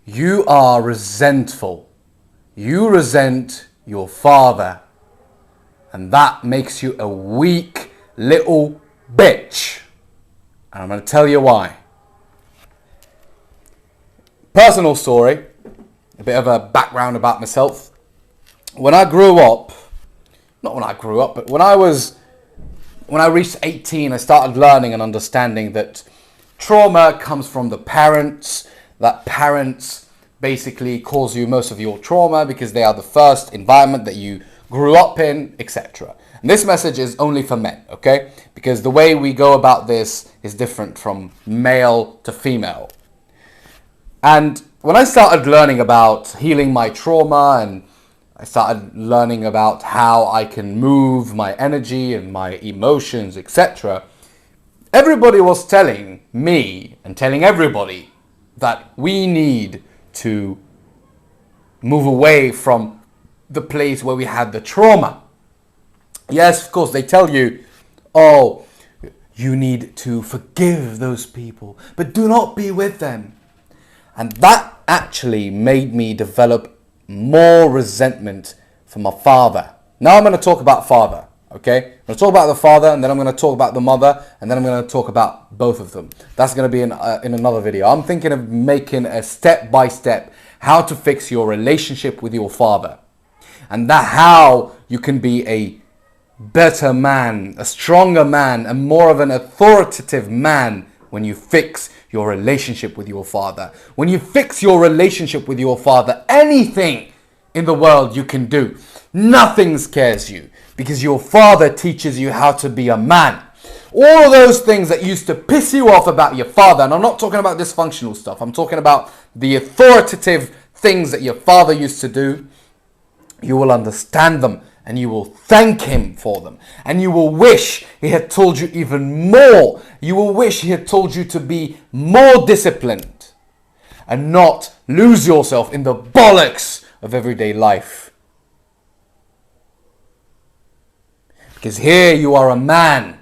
You are resentful. You resent your father. And that makes you a weak little bitch. And I'm going to tell you why. Personal story. A bit of a background about myself. When I grew up, not when I grew up, but when I reached 18, I started learning and understanding that trauma comes from the parents, that parents basically cause you most of your trauma because they are the first environment that you grew up in, etc. And this message is only for men, okay? Because the way we go about this is different from male to female. And when I started learning about healing my trauma, and I started learning about how I can move my energy and my emotions, etc., everybody was telling me and telling everybody that we need to move away from the place where we had the trauma. Yes, of course, they tell you, oh, you need to forgive those people, but do not be with them. And that actually made me develop more resentment for my father. Now I'm going to talk about father, okay? I'm going to talk about the father, and then I'm going to talk about the mother, and then I'm going to talk about both of them. That's going to be in another video. I'm thinking of making a step-by-step how to fix your relationship with your father. And that how you can be a better man, a stronger man, and more of an authoritative man when you fix your relationship with your father. When you fix your relationship with your father, anything in the world you can do. Nothing scares you because your father teaches you how to be a man. All of those things that used to piss you off about your father, and I'm not talking about dysfunctional stuff, I'm talking about the authoritative things that your father used to do. You will understand them and you will thank him for them. And you will wish he had told you even more. You will wish he had told you to be more disciplined and not lose yourself in the bollocks of everyday life. Because here you are a man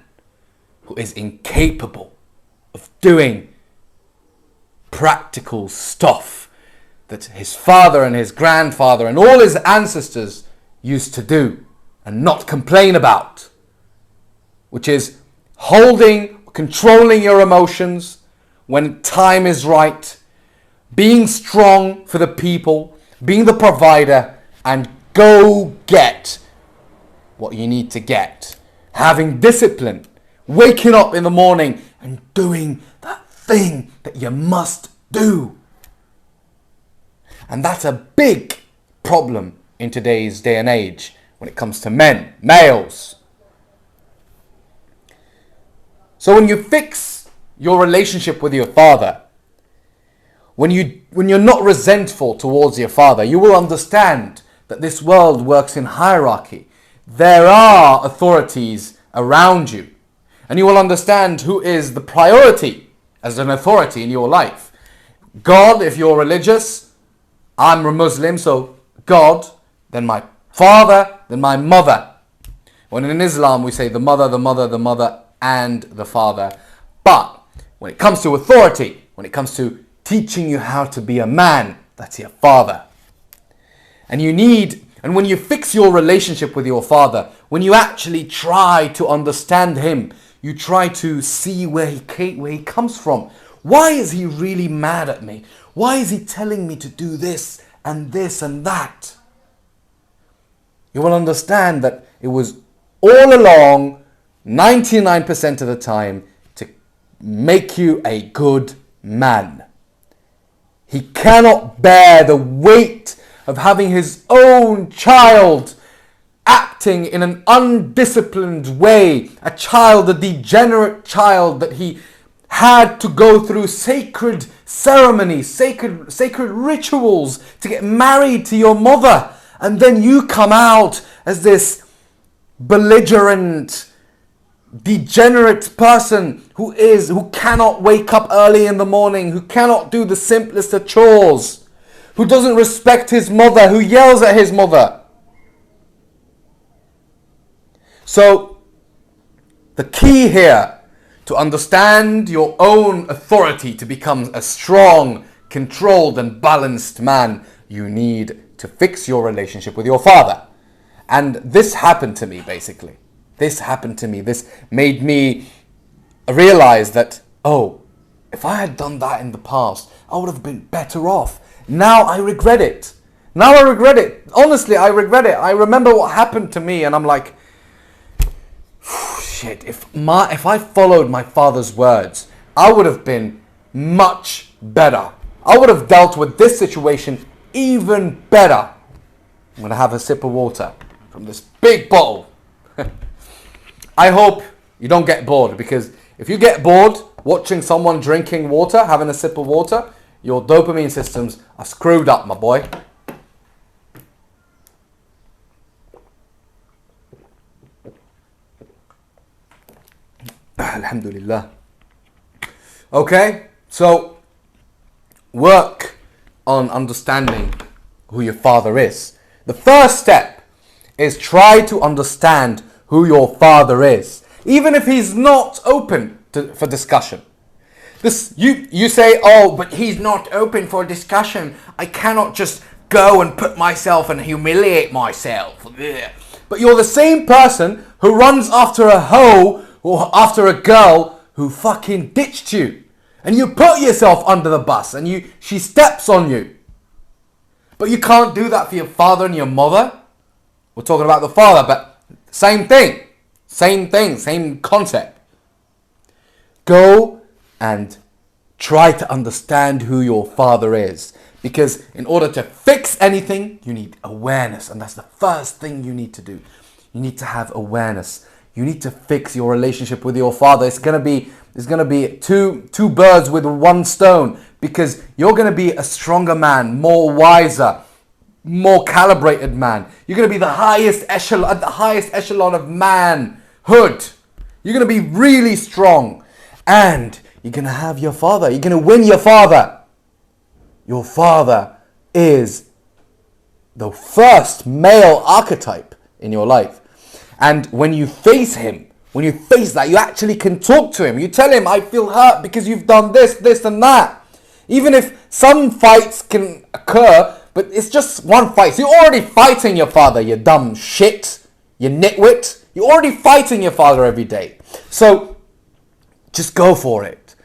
who is incapable of doing practical stuff that his father and his grandfather and all his ancestors used to do and not complain about, which is controlling your emotions when time is right, being strong for the people, being the provider, and go get what you need to get. Having discipline, waking up in the morning and doing that thing that you must do. And that's a big problem in today's day and age when it comes to men, males. So when you fix your relationship with your father, when you're not resentful towards your father, you will understand that this world works in hierarchy. There are authorities around you. And you will understand who is the priority as an authority in your life. God, if you're religious. I'm a Muslim, so God, then my father, then my mother. When in Islam we say the mother, the mother, the mother, and the father. But when it comes to authority, when it comes to teaching you how to be a man, that's your father. And when you fix your relationship with your father, when you actually try to understand him, you try to see where he comes from. Why is he really mad at me? Why is he telling me to do this and this and that? You will understand that it was all along, 99% of the time, to make you a good man. He cannot bear the weight of having his own child acting in an undisciplined way. A degenerate child that he had to go through sacred ceremonies, sacred rituals to get married to your mother. And then you come out as this belligerent, degenerate person who cannot wake up early in the morning, who cannot do the simplest of chores, who doesn't respect his mother, who yells at his mother. So, the key here to understand your own authority, to become a strong, controlled and balanced man, you need to fix your relationship with your father. And this happened to me, basically. This happened to me. This made me realize that, oh, if I had done that in the past, I would have been better off. Now I regret it. Now I regret it. Honestly, I regret it. I remember what happened to me and I'm like, shit, if I followed my father's words, I would have been much better. I would have dealt with this situation even better. I'm going to have a sip of water from this big bottle. I hope you don't get bored, because if you get bored watching someone drinking water, having a sip of water, your dopamine systems are screwed up, my boy. Alhamdulillah. Okay, so work on understanding who your father is. The first step is try to understand who your father is, even if he's not open for discussion. You say, oh, but he's not open for discussion. I cannot just go and put myself and humiliate myself. But you're the same person who runs after a hoe or after a girl who fucking ditched you. And you put yourself under the bus and she steps on you. But you can't do that for your father and your mother. We're talking about the father, but same thing. Same thing, same concept. Go and try to understand who your father is. Because in order to fix anything, you need awareness. And that's the first thing you need to do. You need to have awareness. You need to fix your relationship with your father. It's gonna be two birds with one stone, because you're gonna be a stronger man, more wiser, more calibrated man. You're gonna be the highest echelon of manhood. You're gonna be really strong, and you're gonna have your father. You're gonna win your father. Your father is the first male archetype in your life. And when you face him, when you face that, you actually can talk to him. You tell him, I feel hurt because you've done this, this and that. Even if some fights can occur, but it's just one fight. So you're already fighting your father, you dumb shit, you nitwit. You're already fighting your father every day. So just go for it.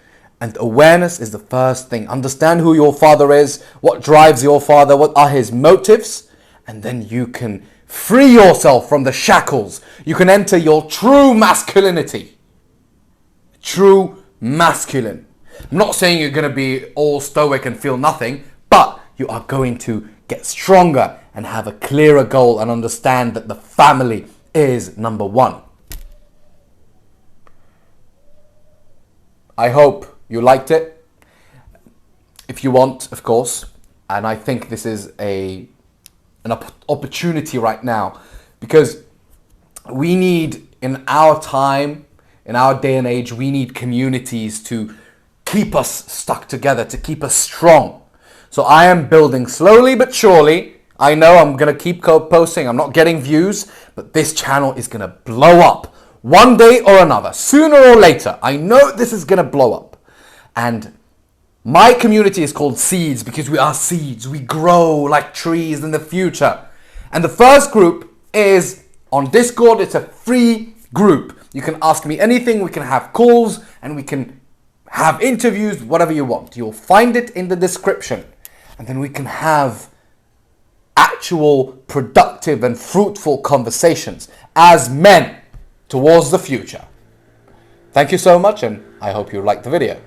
And awareness is the first thing. Understand who your father is, what drives your father, what are his motives, and then you can free yourself from the shackles. You can enter your true masculinity. True masculine. I'm not saying you're going to be all stoic and feel nothing, but you are going to get stronger and have a clearer goal and understand that the family is number one. I hope you liked it. If you want, of course, and I think this is an opportunity right now, because we need, in our time, in our day and age, we need communities to keep us stuck together, to keep us strong. So I am building slowly but surely. I know I'm going to keep posting. I'm not getting views, but this channel is going to blow up one day or another, sooner or later. I know this is going to blow up. And my community is called Seeds, because we are seeds. We grow like trees in the future. And the first group is on Discord. It's a free group. You can ask me anything. We can have calls and we can have interviews, whatever you want. You'll find it in the description. And then we can have actual productive and fruitful conversations as men towards the future. Thank you so much, and I hope you liked the video.